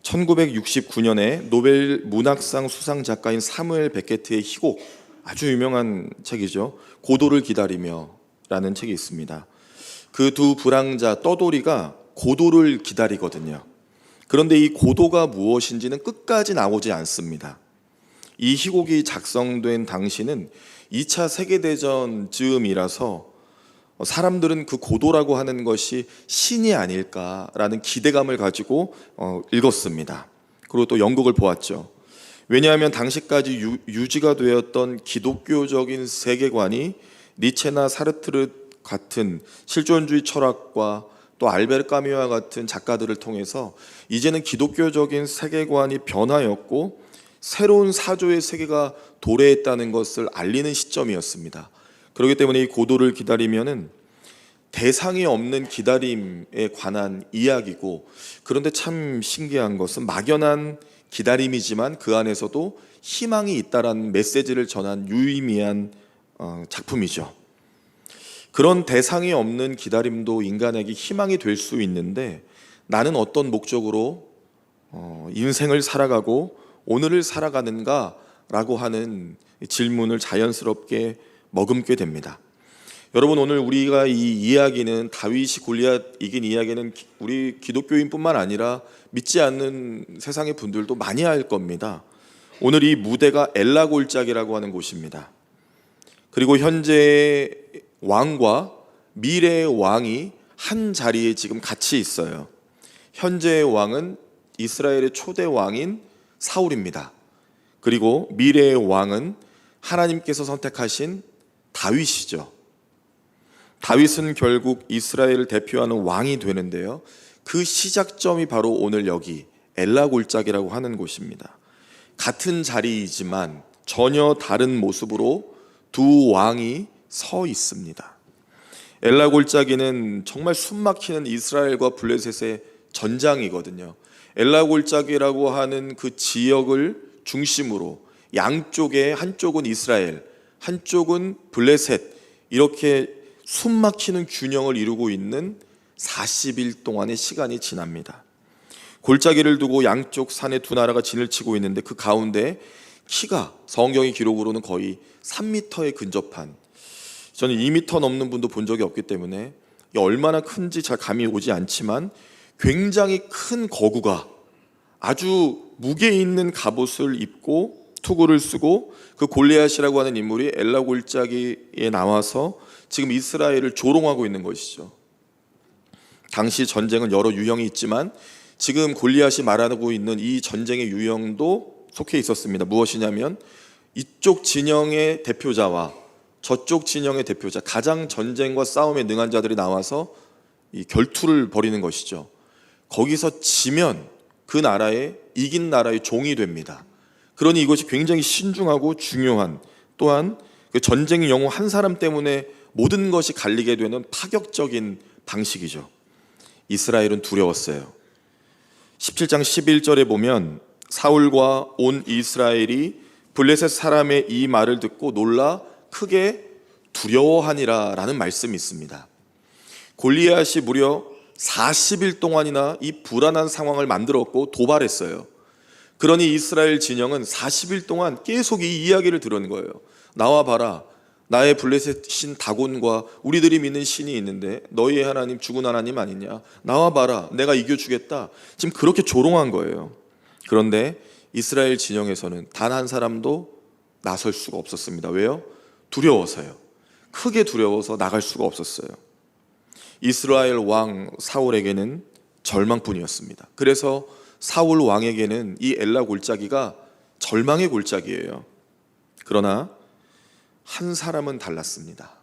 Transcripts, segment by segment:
1969년에 노벨 문학상 수상 작가인 사무엘 베케트의 희곡, 아주 유명한 책이죠. 고도를 기다리며 라는 책이 있습니다. 그 두 불황자 떠돌이가 고도를 기다리거든요. 그런데 이 고도가 무엇인지는 끝까지 나오지 않습니다. 이 희곡이 작성된 당시는 2차 세계대전 즈음이라서 사람들은 그 고도라고 하는 것이 신이 아닐까라는 기대감을 가지고 읽었습니다. 그리고 또 연극을 보았죠. 왜냐하면 당시까지 유지가 되었던 기독교적인 세계관이 니체나 사르트르 같은 실존주의 철학과 또 알베르 까뮈와 같은 작가들을 통해서 이제는 기독교적인 세계관이 변화였고 새로운 사조의 세계가 도래했다는 것을 알리는 시점이었습니다. 그렇기 때문에 이 고도를 기다리면은 대상이 없는 기다림에 관한 이야기고, 그런데 참 신기한 것은 막연한 기다림이지만 그 안에서도 희망이 있다라는 메시지를 전한 유의미한 작품이죠. 그런 대상이 없는 기다림도 인간에게 희망이 될 수 있는데, 나는 어떤 목적으로 인생을 살아가고 오늘을 살아가는가 라고 하는 질문을 자연스럽게 머금게 됩니다. 여러분, 오늘 우리가 이 이야기는 다윗이 골리앗 이긴 이야기는 우리 기독교인뿐만 아니라 믿지 않는 세상의 분들도 많이 알 겁니다. 오늘 이 무대가 엘라 골짜기라고 하는 곳입니다. 그리고 현재의 왕과 미래의 왕이 한 자리에 지금 같이 있어요. 현재의 왕은 이스라엘의 초대 왕인 사울입니다. 그리고 미래의 왕은 하나님께서 선택하신 다윗이죠. 다윗은 결국 이스라엘을 대표하는 왕이 되는데요, 그 시작점이 바로 오늘 여기 엘라 골짜기라고 하는 곳입니다. 같은 자리이지만 전혀 다른 모습으로 두 왕이 서 있습니다. 엘라 골짜기는 정말 숨막히는 이스라엘과 블레셋의 전장이거든요. 엘라 골짜기라고 하는 그 지역을 중심으로 양쪽에 한쪽은 이스라엘, 한쪽은 블레셋, 이렇게 숨막히는 균형을 이루고 있는 40일 동안의 시간이 지납니다. 골짜기를 두고 양쪽 산에 두 나라가 진을 치고 있는데 그 가운데 키가 성경의 기록으로는 거의 3m에 근접한, 저는 2m 넘는 분도 본 적이 없기 때문에 얼마나 큰지 잘 감이 오지 않지만 굉장히 큰 거구가 아주 무게 있는 갑옷을 입고 투구를 쓰고 그 골리앗이라고 하는 인물이 엘라 골짜기에 나와서 지금 이스라엘을 조롱하고 있는 것이죠. 당시 전쟁은 여러 유형이 있지만 지금 골리앗이 말하고 있는 이 전쟁의 유형도 속해 있었습니다. 무엇이냐면 이쪽 진영의 대표자와 저쪽 진영의 대표자, 가장 전쟁과 싸움에 능한 자들이 나와서 이 결투를 벌이는 것이죠. 거기서 지면 그 나라의 이긴 나라의 종이 됩니다. 그러니 이것이 굉장히 신중하고 중요한, 또한 그 전쟁의 영웅 한 사람 때문에 모든 것이 갈리게 되는 파격적인 방식이죠. 이스라엘은 두려웠어요. 17장 11절에 보면 사울과 온 이스라엘이 블레셋 사람의 이 말을 듣고 놀라 크게 두려워하니라 라는 말씀이 있습니다. 골리앗이 무려 40일 동안이나 이 불안한 상황을 만들었고 도발했어요. 그러니 이스라엘 진영은 40일 동안 계속 이 이야기를 들은 거예요. 나와 봐라, 나의 블레셋 신 다곤과 우리들이 믿는 신이 있는데 너희의 하나님 죽은 하나님 아니냐, 나와 봐라, 내가 이겨주겠다. 지금 그렇게 조롱한 거예요. 그런데 이스라엘 진영에서는 단 한 사람도 나설 수가 없었습니다. 왜요? 두려워서요. 크게 두려워서 나갈 수가 없었어요. 이스라엘 왕 사울에게는 절망뿐이었습니다. 그래서 사울 왕에게는 이 엘라 골짜기가 절망의 골짜기예요. 그러나 한 사람은 달랐습니다.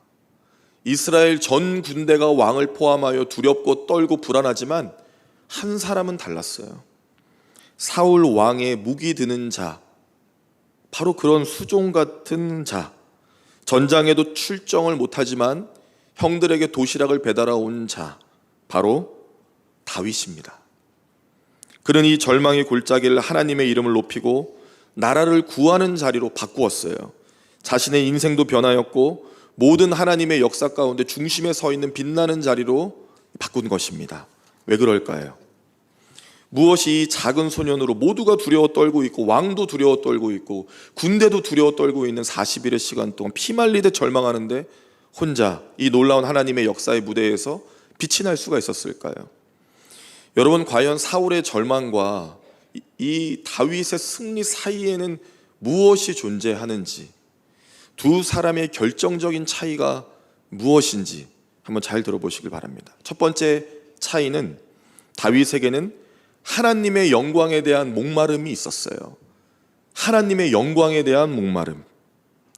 이스라엘 전 군대가 왕을 포함하여 두렵고 떨고 불안하지만 한 사람은 달랐어요. 사울 왕의 무기 드는 자, 바로 그런 수종 같은 자, 전장에도 출정을 못하지만 형들에게 도시락을 배달하 온 자, 바로 다윗입니다. 그는 이 절망의 골짜기를 하나님의 이름을 높이고 나라를 구하는 자리로 바꾸었어요. 자신의 인생도 변하였고 모든 하나님의 역사 가운데 중심에 서 있는 빛나는 자리로 바꾼 것입니다. 왜 그럴까요? 무엇이 이 작은 소년으로 모두가 두려워 떨고 있고 왕도 두려워 떨고 있고 군대도 두려워 떨고 있는 40일의 시간 동안 피말리듯 절망하는데 혼자 이 놀라운 하나님의 역사의 무대에서 빛이 날 수가 있었을까요? 여러분, 과연 사울의 절망과 이 다윗의 승리 사이에는 무엇이 존재하는지, 두 사람의 결정적인 차이가 무엇인지 한번 잘 들어보시길 바랍니다. 첫 번째 차이는 다윗에게는 하나님의 영광에 대한 목마름이 있었어요. 하나님의 영광에 대한 목마름.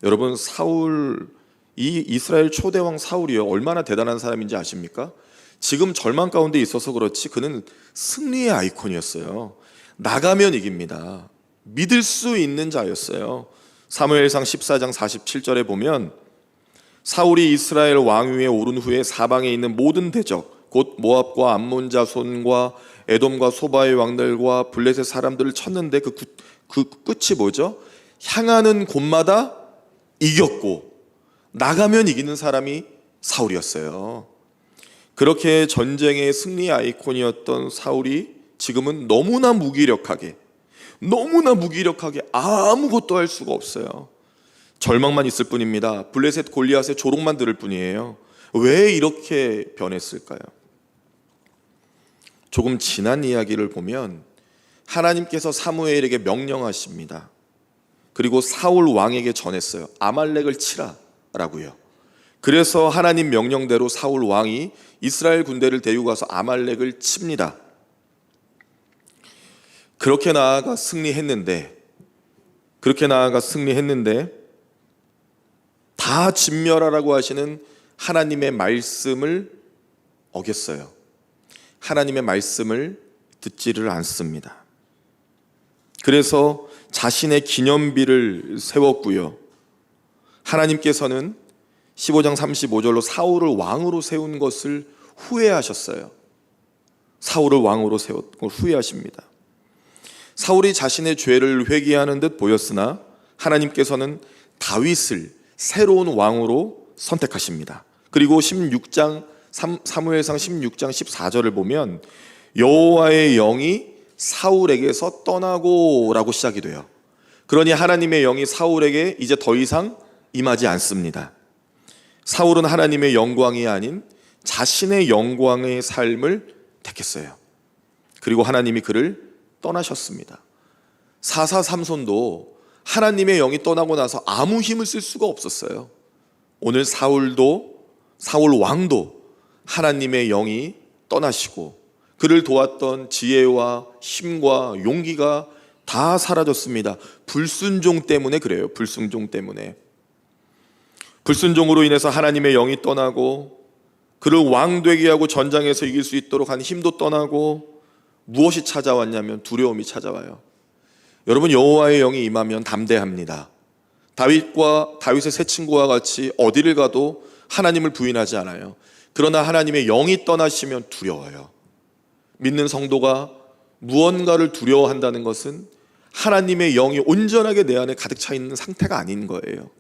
여러분, 이 이스라엘 초대왕 사울이요, 얼마나 대단한 사람인지 아십니까? 지금 절망 가운데 있어서 그렇지 그는 승리의 아이콘이었어요. 나가면 이깁니다. 믿을 수 있는 자였어요. 사무엘상 14장 47절에 보면 사울이 이스라엘 왕위에 오른 후에 사방에 있는 모든 대적 곧 모압과 암몬 자손과 에돔과 소바의 왕들과 블레셋 사람들을 쳤는데 그 끝이 뭐죠? 향하는 곳마다 이겼고 나가면 이기는 사람이 사울이었어요. 그렇게 전쟁의 승리 아이콘이었던 사울이 지금은 너무나 무기력하게 아무것도 할 수가 없어요. 절망만 있을 뿐입니다. 블레셋 골리앗의 조롱만 들을 뿐이에요. 왜 이렇게 변했을까요? 조금 지난 이야기를 보면 하나님께서 사무엘에게 명령하십니다. 그리고 사울 왕에게 전했어요. 아말렉을 치라라고요. 그래서 하나님 명령대로 사울 왕이 이스라엘 군대를 데리고 가서 아말렉을 칩니다. 그렇게 나아가 승리했는데 다 진멸하라고 하시는 하나님의 말씀을 어겼어요. 하나님의 말씀을 듣지를 않습니다. 그래서 자신의 기념비를 세웠고요. 하나님께서는 15장 35절로 사울을 왕으로 세운 것을 후회하셨어요. 사울을 왕으로 세운 걸 후회하십니다. 사울이 자신의 죄를 회개하는 듯 보였으나 하나님께서는 다윗을 새로운 왕으로 선택하십니다. 그리고 사무엘상 16장 14절을 보면 여호와의 영이 사울에게서 떠나고 라고 시작이 돼요. 그러니 하나님의 영이 사울에게 이제 더 이상 임하지 않습니다. 사울은 하나님의 영광이 아닌 자신의 영광의 삶을 택했어요. 그리고 하나님이 그를 떠나셨습니다. 사사 삼손도 하나님의 영이 떠나고 나서 아무 힘을 쓸 수가 없었어요. 오늘 사울 왕도 하나님의 영이 떠나시고 그를 도왔던 지혜와 힘과 용기가 다 사라졌습니다. 불순종 때문에 그래요. 불순종 때문에. 불순종으로 인해서 하나님의 영이 떠나고 그를 왕 되게 하고 전장에서 이길 수 있도록 한 힘도 떠나고 무엇이 찾아왔냐면 두려움이 찾아와요. 여러분, 여호와의 영이 임하면 담대합니다. 다윗의 세 친구와 같이 어디를 가도 하나님을 부인하지 않아요. 그러나 하나님의 영이 떠나시면 두려워요. 믿는 성도가 무언가를 두려워한다는 것은 하나님의 영이 온전하게 내 안에 가득 차 있는 상태가 아닌 거예요.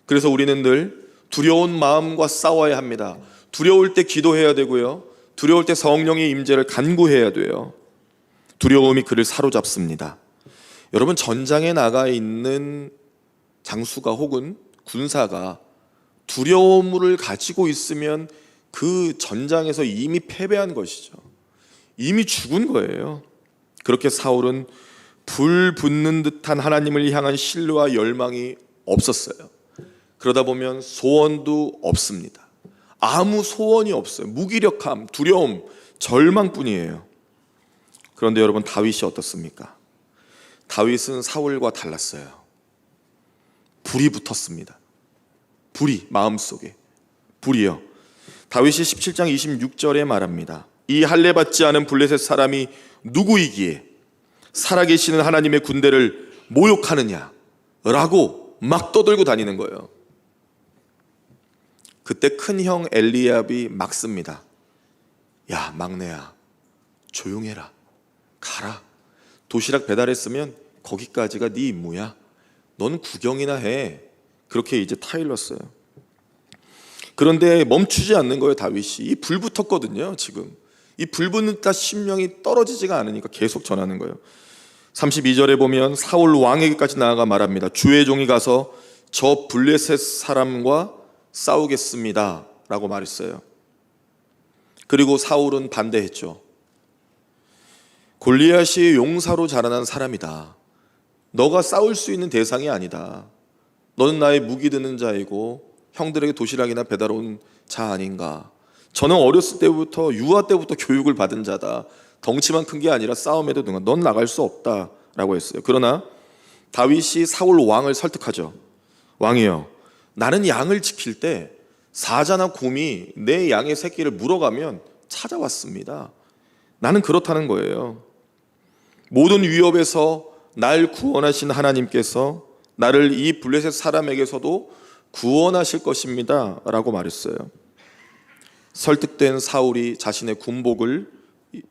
그래서 우리는 늘 두려운 마음과 싸워야 합니다. 두려울 때 기도해야 되고요. 두려울 때 성령의 임재를 간구해야 돼요. 두려움이 그를 사로잡습니다. 여러분, 전장에 나가 있는 장수가 혹은 군사가 두려움을 가지고 있으면 그 전장에서 이미 패배한 것이죠. 이미 죽은 거예요. 그렇게 사울은 불 붙는 듯한 하나님을 향한 신뢰와 열망이 없었어요. 그러다 보면 소원도 없습니다. 아무 소원이 없어요. 무기력함, 두려움, 절망뿐이에요. 그런데 여러분, 다윗이 어떻습니까? 다윗은 사울과 달랐어요. 불이 붙었습니다. 불이 마음속에 불이요. 다윗이 17장 26절에 말합니다. 이 할례 받지 않은 블레셋 사람이 누구이기에 살아계시는 하나님의 군대를 모욕하느냐 라고 막 떠들고 다니는 거예요. 그때 큰형 엘리압이 막습니다. 야, 막내야, 조용해라. 가라. 도시락 배달했으면 거기까지가 네 임무야. 넌 구경이나 해. 그렇게 이제 타일렀어요. 그런데 멈추지 않는 거예요. 다윗이. 이 불 붙었거든요. 지금 이 불붙는 심령이 떨어지지가 않으니까 계속 전하는 거예요. 32절에 보면 사울 왕에게까지 나아가 말합니다. 주의 종이 가서 저 블레셋 사람과 싸우겠습니다 라고 말했어요. 그리고 사울은 반대했죠. 골리앗이 용사로 자라난 사람이다. 너가 싸울 수 있는 대상이 아니다. 너는 나의 무기 드는 자이고 형들에게 도시락이나 배달 온 자 아닌가. 저는 어렸을 때부터 유아 때부터 교육을 받은 자다. 덩치만 큰 게 아니라 싸움에도 능한. 넌 나갈 수 없다라고 했어요. 그러나 다윗이 사울 왕을 설득하죠. 왕이여, 나는 양을 지킬 때 사자나 곰이 내 양의 새끼를 물어가면 찾아왔습니다. 나는 그렇다는 거예요. 모든 위협에서 날 구원하신 하나님께서 나를 이 블레셋 사람에게서도 구원하실 것입니다 라고 말했어요. 설득된 사울이 자신의 군복을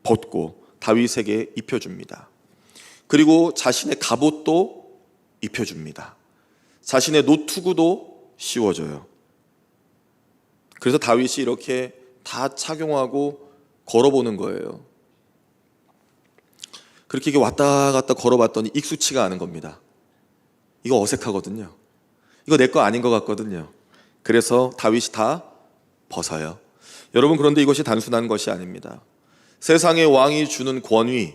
벗고 다윗에게 입혀줍니다. 그리고 자신의 갑옷도 입혀줍니다. 자신의 노투구도 씌워줘요. 그래서 다윗이 이렇게 다 착용하고 걸어보는 거예요. 그렇게 왔다 갔다 걸어봤더니 익숙치가 않은 겁니다. 이거 어색하거든요. 이거 내 거 아닌 것 같거든요. 그래서 다윗이 다 벗어요. 여러분, 그런데 이것이 단순한 것이 아닙니다. 세상의 왕이 주는 권위,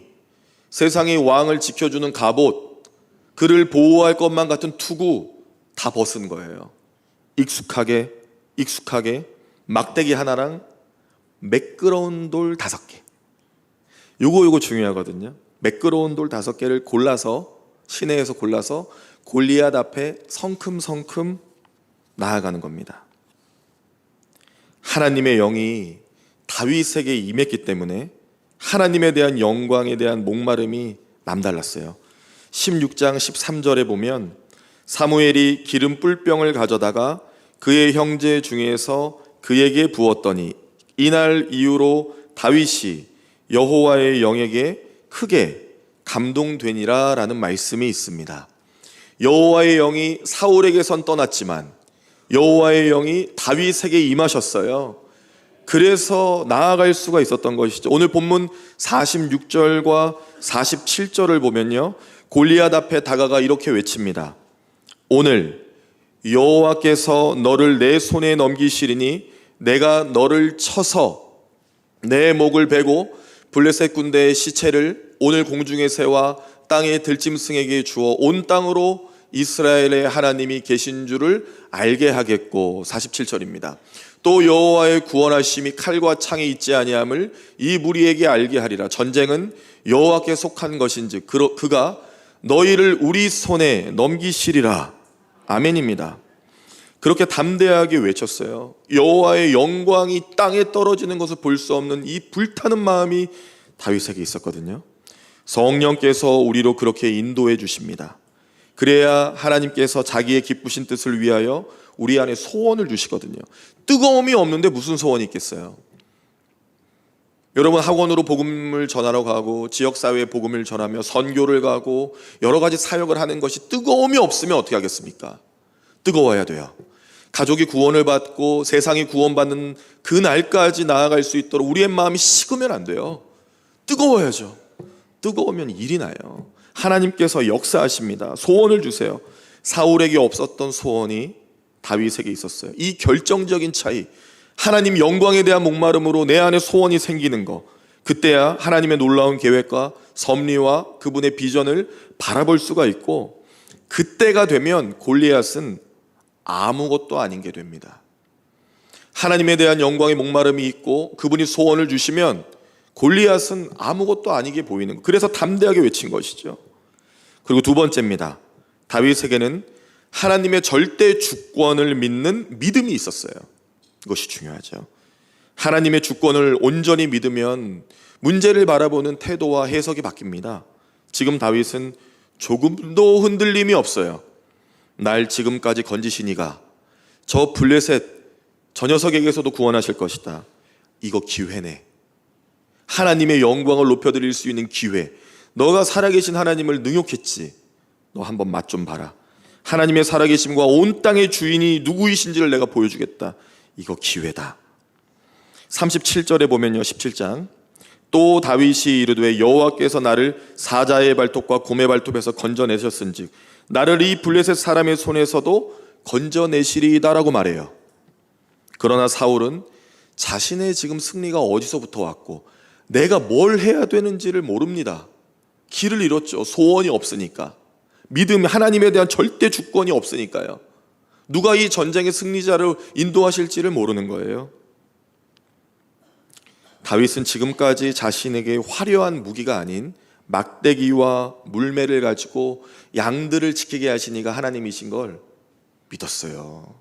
세상의 왕을 지켜주는 갑옷, 그를 보호할 것만 같은 투구 다 벗은 거예요. 익숙하게 막대기 하나랑 매끄러운 돌 5개. 요거 중요하거든요. 매끄러운 돌 5개를 골라서, 시내에서 골라서 골리앗 앞에 성큼성큼 나아가는 겁니다. 하나님의 영이 다윗에게 임했기 때문에 하나님에 대한 영광에 대한 목마름이 남달랐어요. 16장 13절에 보면 사무엘이 기름 뿔병을 가져다가 그의 형제 중에서 그에게 부었더니 이날 이후로 다윗이 여호와의 영에게 크게 감동되니라 라는 말씀이 있습니다. 여호와의 영이 사울에게선 떠났지만 여호와의 영이 다윗에게 임하셨어요. 그래서 나아갈 수가 있었던 것이죠. 오늘 본문 46절과 47절을 보면요, 골리앗 앞에 다가가 이렇게 외칩니다. 오늘 여호와께서 너를 내 손에 넘기시리니 내가 너를 쳐서 내 목을 베고 블레셋 군대의 시체를 오늘 공중의 새와 땅의 들짐승에게 주어 온 땅으로 이스라엘의 하나님이 계신 줄을 알게 하겠고. 47절입니다. 또 여호와의 구원하심이 칼과 창에 있지 아니함을 이 무리에게 알게 하리라. 전쟁은 여호와께 속한 것인즉 그가 너희를 우리 손에 넘기시리라. 아멘입니다. 그렇게 담대하게 외쳤어요. 여호와의 영광이 땅에 떨어지는 것을 볼 수 없는 이 불타는 마음이 다윗에게 있었거든요. 성령께서 우리로 그렇게 인도해 주십니다. 그래야 하나님께서 자기의 기쁘신 뜻을 위하여 우리 안에 소원을 주시거든요. 뜨거움이 없는데 무슨 소원이 있겠어요? 여러분, 학원으로 복음을 전하러 가고 지역사회에 복음을 전하며 선교를 가고 여러 가지 사역을 하는 것이 뜨거움이 없으면 어떻게 하겠습니까? 뜨거워야 돼요. 가족이 구원을 받고 세상이 구원받는 그 날까지 나아갈 수 있도록 우리의 마음이 식으면 안 돼요. 뜨거워야죠. 뜨거우면 일이 나요. 하나님께서 역사하십니다. 소원을 주세요. 사울에게 없었던 소원이 다윗에게 있었어요. 이 결정적인 차이, 하나님 영광에 대한 목마름으로 내 안에 소원이 생기는 거, 그때야 하나님의 놀라운 계획과 섭리와 그분의 비전을 바라볼 수가 있고, 그때가 되면 골리앗은 아무것도 아닌 게 됩니다. 하나님에 대한 영광의 목마름이 있고 그분이 소원을 주시면 골리앗은 아무것도 아니게 보이는 거. 그래서 담대하게 외친 것이죠. 그리고 두 번째입니다. 다윗에게는 하나님의 절대 주권을 믿는 믿음이 있었어요. 이것이 중요하죠. 하나님의 주권을 온전히 믿으면 문제를 바라보는 태도와 해석이 바뀝니다. 지금 다윗은 조금도 흔들림이 없어요. 날 지금까지 건지시니가 저 블레셋 저 녀석에게서도 구원하실 것이다. 이거 기회네. 하나님의 영광을 높여드릴 수 있는 기회. 너가 살아계신 하나님을 능욕했지. 너 한번 맛 좀 봐라. 하나님의 살아계심과 온 땅의 주인이 누구이신지를 내가 보여주겠다. 이거 기회다. 37절에 보면요, 17장 또 다윗이 이르되 여호와께서 나를 사자의 발톱과 곰의 발톱에서 건져내셨은즉 나를 이 블레셋 사람의 손에서도 건져내시리이다라고 말해요. 그러나 사울은 자신의 지금 승리가 어디서부터 왔고 내가 뭘 해야 되는지를 모릅니다. 길을 잃었죠. 소원이 없으니까. 믿음, 하나님에 대한 절대 주권이 없으니까요. 누가 이 전쟁의 승리자를 인도하실지를 모르는 거예요. 다윗은 지금까지 자신에게 화려한 무기가 아닌 막대기와 물매를 가지고 양들을 지키게 하신 이가 하나님이신 걸 믿었어요.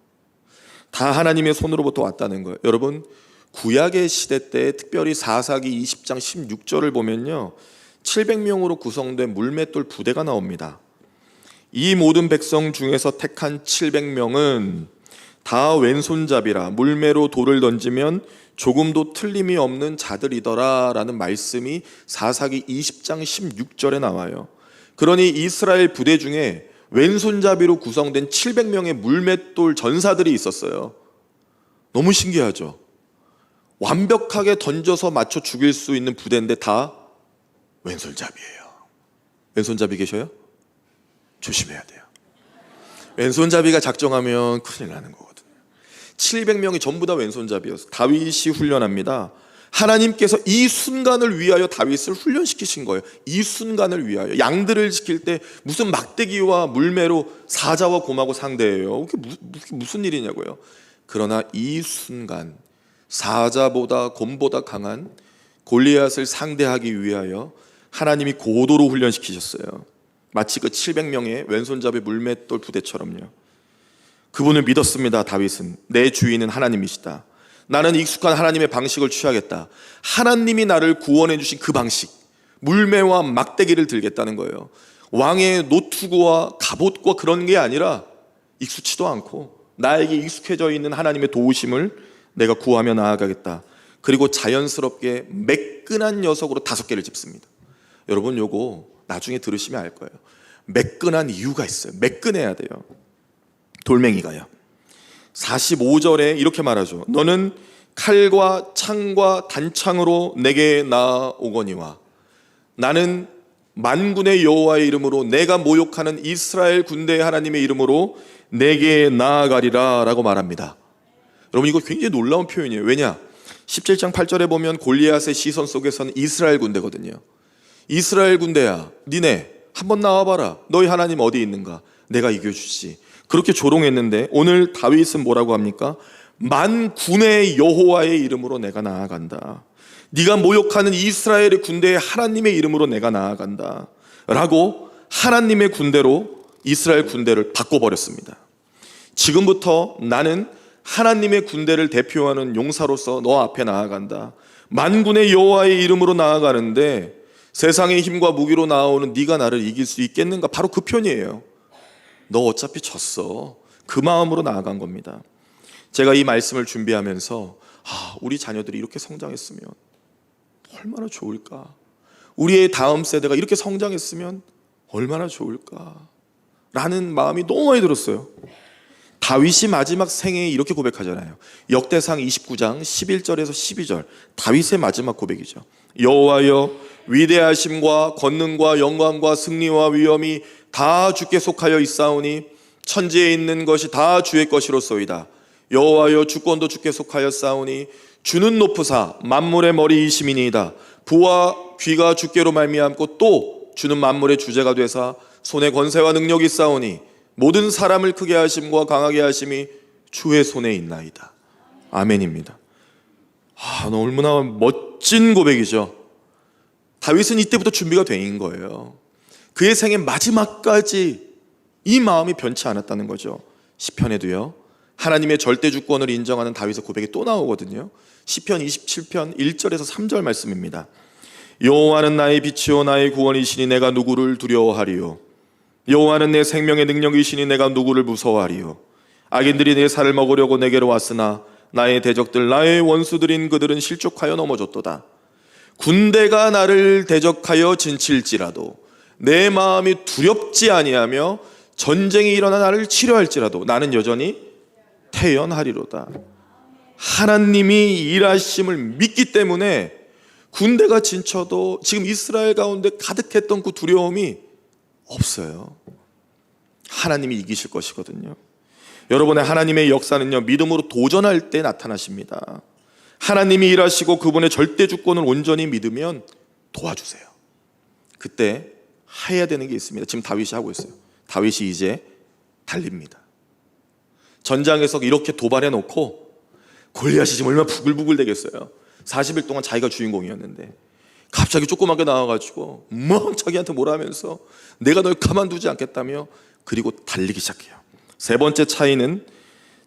다 하나님의 손으로부터 왔다는 거예요. 여러분, 구약의 시대 때 특별히 사사기 20장 16절을 보면요, 700명으로 구성된 물맷돌 부대가 나옵니다. 이 모든 백성 중에서 택한 700명은 다 왼손잡이라 물매로 돌을 던지면 조금도 틀림이 없는 자들이더라 라는 말씀이 사사기 20장 16절에 나와요. 그러니 이스라엘 부대 중에 왼손잡이로 구성된 700명의 물맷돌 전사들이 있었어요. 너무 신기하죠. 완벽하게 던져서 맞춰 죽일 수 있는 부대인데 다 왼손잡이에요. 왼손잡이 계셔요? 조심해야 돼요. 왼손잡이가 작정하면 큰일 나는 거거든요. 700명이 전부 다 왼손잡이였어요. 다윗이 훈련합니다. 하나님께서 이 순간을 위하여 다윗을 훈련시키신 거예요. 이 순간을 위하여. 양들을 지킬 때 무슨 막대기와 물매로 사자와 곰하고 상대해요. 그게 무슨 일이냐고요. 그러나 이 순간 사자보다 곰보다 강한 골리앗을 상대하기 위하여 하나님이 고도로 훈련시키셨어요. 마치 그 700명의 왼손잡이 물맷돌 부대처럼요. 그분을 믿었습니다. 다윗은 내 주인은 하나님이시다. 나는 익숙한 하나님의 방식을 취하겠다. 하나님이 나를 구원해 주신 그 방식, 물매와 막대기를 들겠다는 거예요. 왕의 노투구와 갑옷과 그런 게 아니라 익숙치도 않고 나에게 익숙해져 있는 하나님의 도우심을 내가 구하며 나아가겠다. 그리고 자연스럽게 매끈한 녀석으로 5개를 짚습니다. 여러분, 요거 나중에 들으시면 알 거예요. 매끈한 이유가 있어요. 매끈해야 돼요. 돌멩이가요. 45절에 이렇게 말하죠. 너는 칼과 창과 단창으로 내게 나아오거니와 나는 만군의 여호와의 이름으로 내가 모욕하는 이스라엘 군대의 하나님의 이름으로 내게 나아가리라 라고 말합니다. 여러분, 이거 굉장히 놀라운 표현이에요. 왜냐? 17장 8절에 보면 골리앗의 시선 속에서는 이스라엘 군대거든요. 이스라엘 군대야, 니네 한번 나와봐라. 너희 하나님 어디 있는가? 내가 이겨주지. 그렇게 조롱했는데 오늘 다윗은 뭐라고 합니까? 만군의 여호와의 이름으로 내가 나아간다. 네가 모욕하는 이스라엘의 군대의 하나님의 이름으로 내가 나아간다 라고 하나님의 군대로 이스라엘 군대를 바꿔버렸습니다. 지금부터 나는 하나님의 군대를 대표하는 용사로서 너 앞에 나아간다. 만군의 여호와의 이름으로 나아가는데 세상의 힘과 무기로 나아오는 네가 나를 이길 수 있겠는가? 바로 그 편이에요. 너 어차피 졌어. 그 마음으로 나아간 겁니다. 제가 이 말씀을 준비하면서 우리 자녀들이 이렇게 성장했으면 얼마나 좋을까? 우리의 다음 세대가 이렇게 성장했으면 얼마나 좋을까? 라는 마음이 너무 많이 들었어요. 다윗이 마지막 생애에 이렇게 고백하잖아요. 역대상 29장 11절에서 12절, 다윗의 마지막 고백이죠. 여호와여, 위대하심과 권능과 영광과 승리와 위엄이 다 주께 속하여 있사오니 천지에 있는 것이 다 주의 것이로소이다. 여호와여, 주권도 주께 속하여 싸우니 주는 높으사 만물의 머리이심이니이다. 부와 귀가 주께로 말미암고 또 주는 만물의 주제가 되사 손에 권세와 능력이 싸우니 모든 사람을 크게 하심과 강하게 하심이 주의 손에 있나이다. 아멘입니다. 얼마나 멋진 고백이죠. 다윗은 이때부터 준비가 된 거예요. 그의 생의 마지막까지 이 마음이 변치 않았다는 거죠. 시편에도요, 하나님의 절대 주권을 인정하는 다윗의 고백이 또 나오거든요. 시편 27편 1절에서 3절 말씀입니다. 여호와는 나의 빛이요 나의 구원이시니 내가 누구를 두려워하리요. 여호와는 내 생명의 능력이시니 내가 누구를 무서워하리요. 악인들이 내 살을 먹으려고 내게로 왔으나 나의 대적들 나의 원수들인 그들은 실족하여 넘어졌도다. 군대가 나를 대적하여 진칠지라도 내 마음이 두렵지 아니하며 전쟁이 일어나 나를 치료할지라도 나는 여전히 태연하리로다. 하나님이 일하심을 믿기 때문에 군대가 진쳐도 지금 이스라엘 가운데 가득했던 그 두려움이 없어요. 하나님이 이기실 것이거든요. 여러분의 하나님의 역사는요, 믿음으로 도전할 때 나타나십니다. 하나님이 일하시고 그분의 절대 주권을 온전히 믿으면 도와주세요. 그때 해야 되는 게 있습니다. 지금 다윗이 하고 있어요. 다윗이 이제 달립니다. 전장에서 이렇게 도발해 놓고 골리앗이 지금 얼마나 부글부글 되겠어요. 40일 동안 자기가 주인공이었는데 갑자기 조그맣게 나와가지고 자기한테 뭐라 하면서 내가 널 가만두지 않겠다며, 그리고 달리기 시작해요. 세 번째 차이는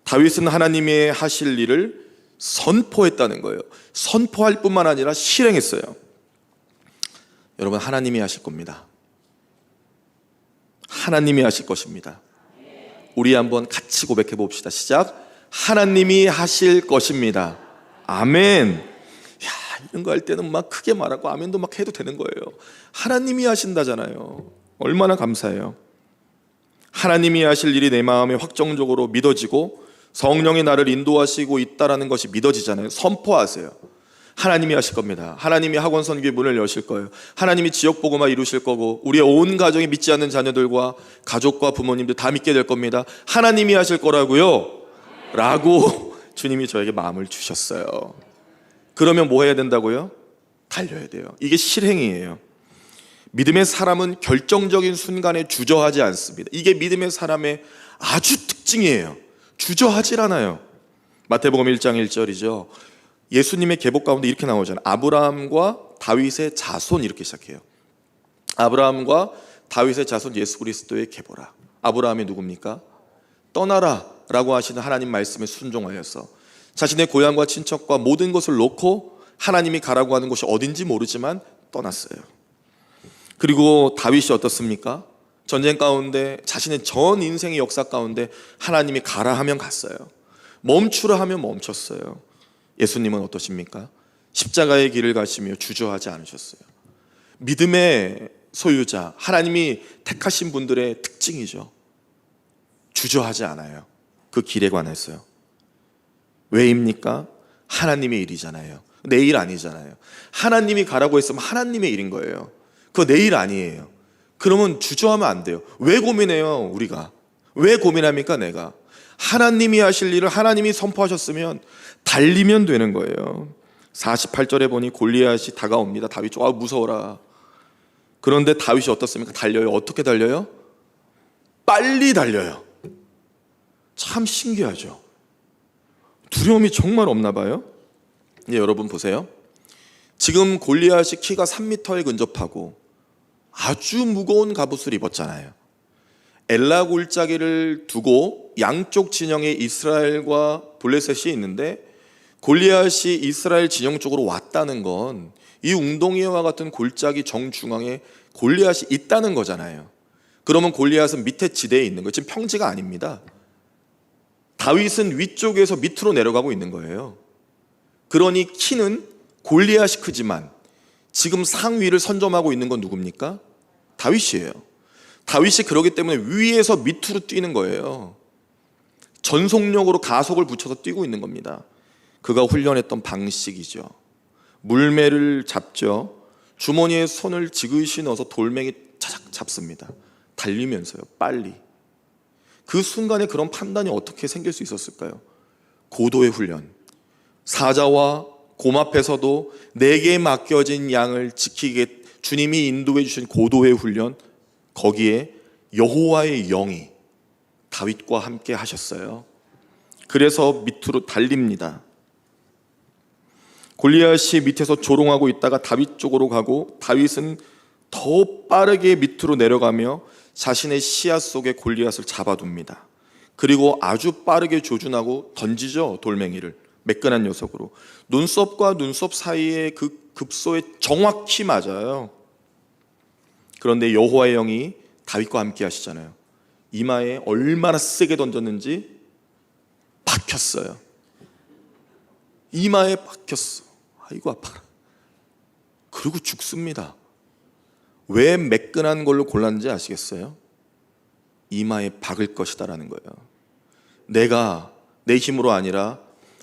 다윗은 하나님의 하실 일을 선포했다는 거예요. 선포할 뿐만 아니라 실행했어요. 여러분, 하나님이 하실 겁니다. 하나님이 하실 것입니다. 우리 한번 같이 고백해 봅시다. 시작. 하나님이 하실 것입니다. 아멘. 야, 이런 거 할 때는 막 크게 말하고 아멘도 막 해도 되는 거예요. 하나님이 하신다잖아요. 얼마나 감사해요. 하나님이 하실 일이 내 마음에 확정적으로 믿어지고 성령이 나를 인도하시고 있다라는 것이 믿어지잖아요. 선포하세요. 하나님이 하실 겁니다. 하나님이 학원 선교의 문을 여실 거예요. 하나님이 지역 복음화 이루실 거고 우리의 온 가정이 믿지 않는 자녀들과 가족과 부모님들 다 믿게 될 겁니다. 하나님이 하실 거라고요 라고 주님이 저에게 마음을 주셨어요. 그러면 뭐 해야 된다고요? 달려야 돼요. 이게 실행이에요. 믿음의 사람은 결정적인 순간에 주저하지 않습니다. 이게 믿음의 사람의 아주 특징이에요. 주저하질 않아요. 마태복음 1장 1절이죠. 예수님의 계보 가운데 이렇게 나오잖아요. 아브라함과 다윗의 자손, 이렇게 시작해요. 아브라함과 다윗의 자손 예수 그리스도의 계보라. 아브라함이 누굽니까? 떠나라 라고 하시는 하나님 말씀에 순종하여서 자신의 고향과 친척과 모든 것을 놓고 하나님이 가라고 하는 곳이 어딘지 모르지만 떠났어요. 그리고 다윗이 어떻습니까? 전쟁 가운데 자신의 전 인생의 역사 가운데 하나님이 가라 하면 갔어요. 멈추라 하면 멈췄어요. 예수님은 어떠십니까? 십자가의 길을 가시며 주저하지 않으셨어요. 믿음의 소유자, 하나님이 택하신 분들의 특징이죠. 주저하지 않아요. 그 길에 관해서요. 왜입니까? 하나님의 일이잖아요. 내 일 아니잖아요. 하나님이 가라고 했으면 하나님의 일인 거예요. 그거 내 일 아니에요. 그러면 주저하면 안 돼요. 왜 고민해요, 우리가? 왜 고민합니까, 내가? 하나님이 하실 일을 하나님이 선포하셨으면 달리면 되는 거예요. 48절에 보니 골리앗이 다가옵니다. 다윗이 무서워라. 그런데 다윗이 어떻습니까? 달려요. 어떻게 달려요? 빨리 달려요. 참 신기하죠. 두려움이 정말 없나 봐요. 여러분 보세요. 지금 골리앗이 키가 3m에 근접하고 아주 무거운 갑옷을 입었잖아요. 엘라 골짜기를 두고 양쪽 진영에 이스라엘과 블레셋이 있는데 골리앗이 이스라엘 진영 쪽으로 왔다는 건 이 웅덩이와 같은 골짜기 정중앙에 골리앗이 있다는 거잖아요. 그러면 골리앗은 밑에 지대에 있는 거예요. 지금 평지가 아닙니다. 다윗은 위쪽에서 밑으로 내려가고 있는 거예요. 그러니 키는 골리앗이 크지만 지금 상위를 선점하고 있는 건 누굽니까? 다윗이에요. 다윗이 그러기 때문에 위에서 밑으로 뛰는 거예요. 전속력으로 가속을 붙여서 뛰고 있는 겁니다. 그가 훈련했던 방식이죠. 물매를 잡죠. 주머니에 손을 지그시 넣어서 돌멩이 차작 잡습니다. 달리면서요, 빨리. 그 순간에 그런 판단이 어떻게 생길 수 있었을까요? 고도의 훈련. 사자와 곰 앞에서도 내게 맡겨진 양을 지키게 주님이 인도해 주신 고도의 훈련, 거기에 여호와의 영이 다윗과 함께 하셨어요. 그래서 밑으로 달립니다. 골리앗이 밑에서 조롱하고 있다가 다윗 쪽으로 가고 다윗은 더 빠르게 밑으로 내려가며 자신의 시야 속에 골리앗을 잡아둡니다. 그리고 아주 빠르게 조준하고 던지죠, 돌멩이를. 매끈한 녀석으로. 눈썹과 눈썹 사이에 그 급소에 정확히 맞아요. 그런데 여호와의 영이 다윗과 함께 하시잖아요. 이마에 얼마나 세게 던졌는지 박혔어요. 이마에 박혔어. 아이고 아파라. 그리고 죽습니다. 왜 매끈한 걸로 골랐는지 아시겠어요? 이마에 박을 것이다라는 거예요. 내가 내 힘으로 아니라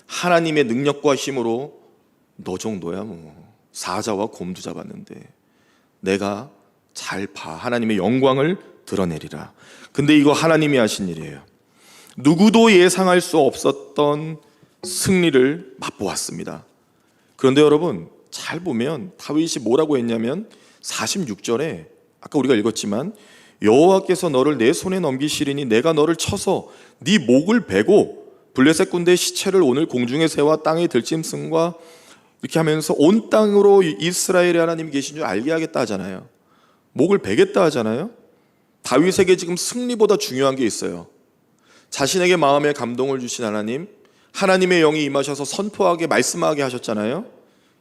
하나님의 능력과 힘으로 너 정도야 뭐 사자와 곰도 잡았는데 내가 잘 봐. 하나님의 영광을 드러내리라. 근데 이거 하나님이 하신 일이에요. 누구도 예상할 수 없었던 승리를 맛보았습니다. 그런데 여러분 잘 보면 다윗이 뭐라고 했냐면 46절에 아까 우리가 읽었지만 여호와께서 너를 내 손에 넘기시리니 내가 너를 쳐서 네 목을 베고 블레셋 군대의 시체를 오늘 공중의 새와 땅의 들짐승과 이렇게 하면서 온 땅으로 이스라엘의 하나님이 계신 줄 알게 하겠다 하잖아요. 목을 베겠다 하잖아요. 다윗에게 지금 승리보다 중요한 게 있어요. 자신에게 마음에 감동을 주신 하나님, 하나님의 영이 임하셔서 선포하게 말씀하게 하셨잖아요.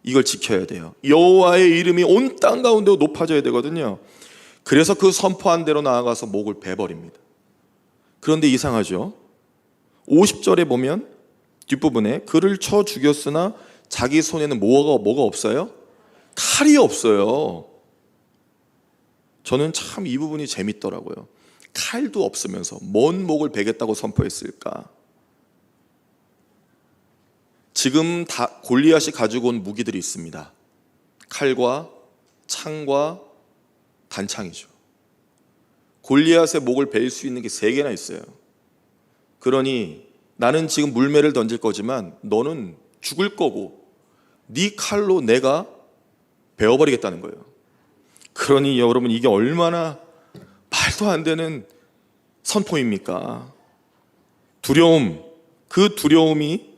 이걸 지켜야 돼요. 여호와의 이름이 온 땅 가운데 높아져야 되거든요. 그래서 그 선포한 대로 나아가서 목을 베버립니다. 그런데 이상하죠. 50절에 보면 뒷부분에 그를 쳐 죽였으나 자기 손에는 뭐가 없어요? 칼이 없어요. 저는 참 이 부분이 재밌더라고요. 칼도 없으면서 뭔 목을 베겠다고 선포했을까? 지금 다 골리앗이 가지고 온 무기들이 있습니다. 칼과 창과 단창이죠. 골리앗의 목을 베일 수 있는 게 3개나 있어요. 그러니 나는 지금 물매를 던질 거지만 너는 죽을 거고 네 칼로 내가 베어버리겠다는 거예요. 그러니 여러분 이게 얼마나 말도 안 되는 선포입니까? 두려움, 그 두려움이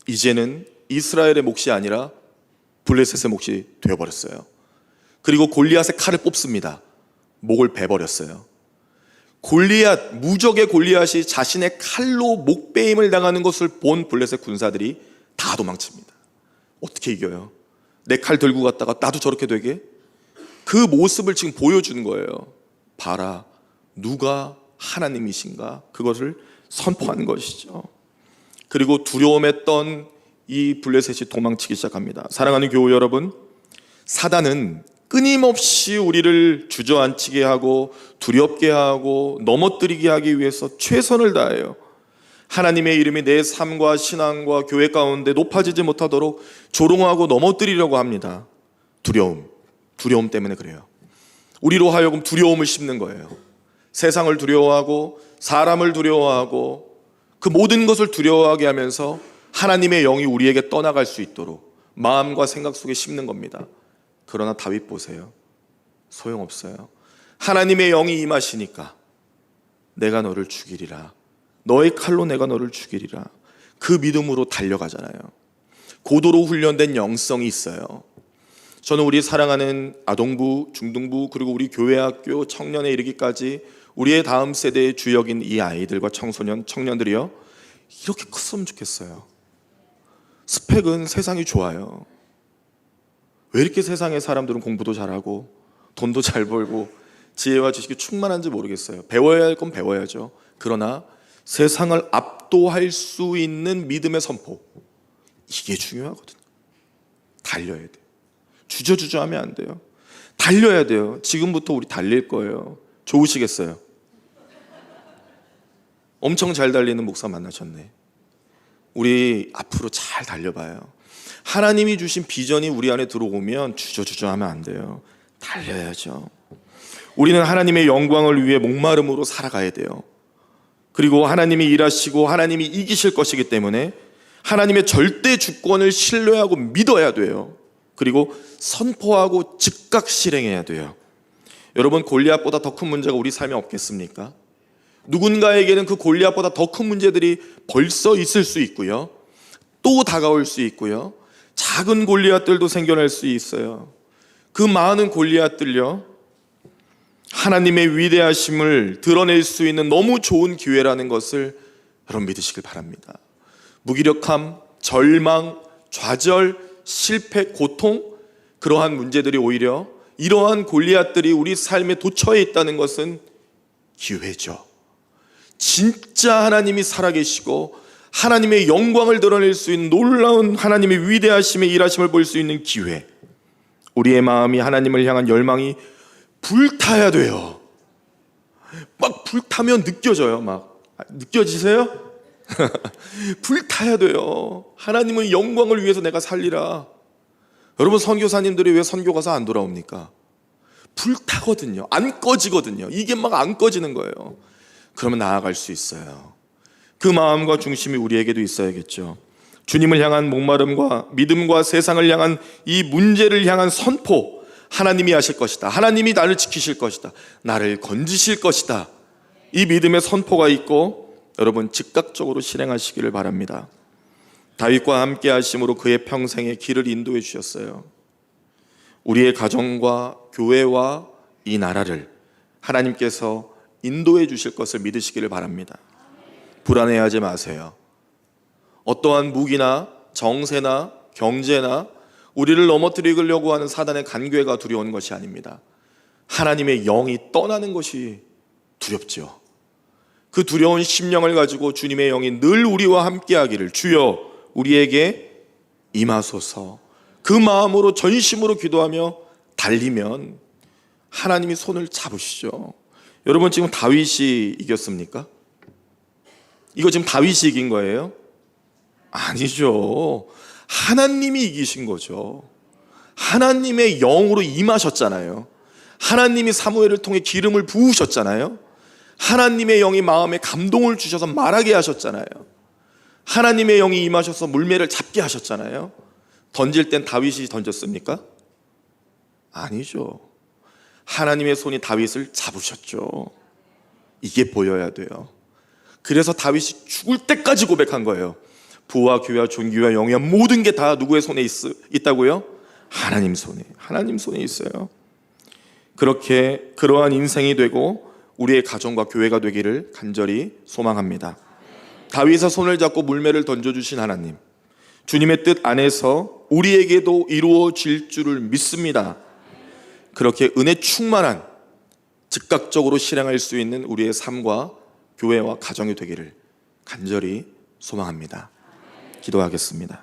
이제는 이스라엘의 몫이 아니라 블레셋의 몫이 되어버렸어요. 그리고 골리앗의 칼을 뽑습니다. 목을 베버렸어요. 골리앗, 무적의 골리앗이 자신의 칼로 목베임을 당하는 것을 본 블레셋 군사들이 다 도망칩니다. 어떻게 이겨요? 내 칼 들고 갔다가 나도 저렇게 되게? 그 모습을 지금 보여주는 거예요. 봐라, 누가 하나님이신가? 그것을 선포하는 것이죠. 그리고 두려움했던 이 블레셋이 도망치기 시작합니다. 사랑하는 교우 여러분, 사단은 끊임없이 우리를 주저앉히게 하고 두렵게 하고 넘어뜨리게 하기 위해서 최선을 다해요. 하나님의 이름이 내 삶과 신앙과 교회 가운데 높아지지 못하도록 조롱하고 넘어뜨리려고 합니다. 두려움 때문에 그래요. 우리로 하여금 두려움을 심는 거예요. 세상을 두려워하고 사람을 두려워하고 그 모든 것을 두려워하게 하면서 하나님의 영이 우리에게 떠나갈 수 있도록 마음과 생각 속에 심는 겁니다. 그러나 다윗 보세요. 소용없어요. 하나님의 영이 임하시니까 내가 너를 죽이리라. 너의 칼로 내가 너를 죽이리라. 그 믿음으로 달려가잖아요. 고도로 훈련된 영성이 있어요. 저는 우리 사랑하는 아동부, 중등부 그리고 우리 교회 학교 청년에 이르기까지 우리의 다음 세대의 주역인 이 아이들과 청소년, 청년들이요 이렇게 컸으면 좋겠어요. 스펙은 세상이 좋아요. 왜 이렇게 세상의 사람들은 공부도 잘하고 돈도 잘 벌고 지혜와 지식이 충만한지 모르겠어요. 배워야 할 건 배워야죠. 그러나 세상을 압도할 수 있는 믿음의 선포, 이게 중요하거든요. 달려야 돼요. 주저주저하면 안 돼요. 달려야 돼요. 지금부터 우리 달릴 거예요. 좋으시겠어요? 엄청 잘 달리는 목사 만나셨네. 우리 앞으로 잘 달려봐요. 하나님이 주신 비전이 우리 안에 들어오면 주저주저하면 안 돼요. 달려야죠. 우리는 하나님의 영광을 위해 목마름으로 살아가야 돼요. 그리고 하나님이 일하시고 하나님이 이기실 것이기 때문에 하나님의 절대 주권을 신뢰하고 믿어야 돼요. 그리고 선포하고 즉각 실행해야 돼요. 여러분, 골리앗보다 더 큰 문제가 우리 삶에 없겠습니까? 누군가에게는 그 골리앗보다 더 큰 문제들이 벌써 있을 수 있고요. 또 다가올 수 있고요. 작은 골리앗들도 생겨날 수 있어요. 그 많은 골리앗들요, 하나님의 위대하심을 드러낼 수 있는 너무 좋은 기회라는 것을 여러분 믿으시길 바랍니다. 무기력함, 절망, 좌절, 실패, 고통, 그러한 문제들이 오히려 이러한 골리앗들이 우리 삶에 도처에 있다는 것은 기회죠. 진짜 하나님이 살아계시고 하나님의 영광을 드러낼 수 있는 놀라운 하나님의 위대하심의 일하심을 볼 수 있는 기회. 우리의 마음이 하나님을 향한 열망이 불타야 돼요. 막 불타면 느껴져요. 막 느껴지세요? 불타야 돼요. 하나님의 영광을 위해서 내가 살리라. 여러분, 선교사님들이 왜 선교 가서 안 돌아옵니까? 불타거든요. 안 꺼지거든요. 이게 막 안 꺼지는 거예요. 그러면 나아갈 수 있어요. 그 마음과 중심이 우리에게도 있어야겠죠. 주님을 향한 목마름과 믿음과 세상을 향한 이 문제를 향한 선포, 하나님이 하실 것이다, 하나님이 나를 지키실 것이다, 나를 건지실 것이다, 이 믿음의 선포가 있고 여러분 즉각적으로 실행하시기를 바랍니다. 다윗과 함께 하심으로 그의 평생의 길을 인도해 주셨어요. 우리의 가정과 교회와 이 나라를 하나님께서 인도해 주실 것을 믿으시기를 바랍니다. 불안해하지 마세요. 어떠한 무기나 정세나 경제나 우리를 넘어뜨리려고 하는 사단의 간궤가 두려운 것이 아닙니다. 하나님의 영이 떠나는 것이 두렵죠. 그 두려운 심령을 가지고 주님의 영이 늘 우리와 함께 하기를, 주여 우리에게 임하소서, 그 마음으로 전심으로 기도하며 달리면 하나님이 손을 잡으시죠. 여러분, 지금 다윗이 이겼습니까? 이거 지금 다윗이 이긴 거예요? 아니죠. 하나님이 이기신 거죠. 하나님의 영으로 임하셨잖아요. 하나님이 사무엘을 통해 기름을 부으셨잖아요. 하나님의 영이 마음에 감동을 주셔서 말하게 하셨잖아요. 하나님의 영이 임하셔서 물매를 잡게 하셨잖아요. 던질 땐 다윗이 던졌습니까? 아니죠. 하나님의 손이 다윗을 잡으셨죠. 이게 보여야 돼요. 그래서 다윗이 죽을 때까지 고백한 거예요. 부와 귀와 존귀와 영예와 모든 게 다 누구의 손에 있다고요? 하나님 손에 있어요. 그렇게 그러한 인생이 되고 우리의 가정과 교회가 되기를 간절히 소망합니다. 다윗의 손을 잡고 물매를 던져주신 하나님, 주님의 뜻 안에서 우리에게도 이루어질 줄을 믿습니다. 그렇게 은혜 충만한 즉각적으로 실행할 수 있는 우리의 삶과 교회와 가정이 되기를 간절히 소망합니다. 기도하겠습니다.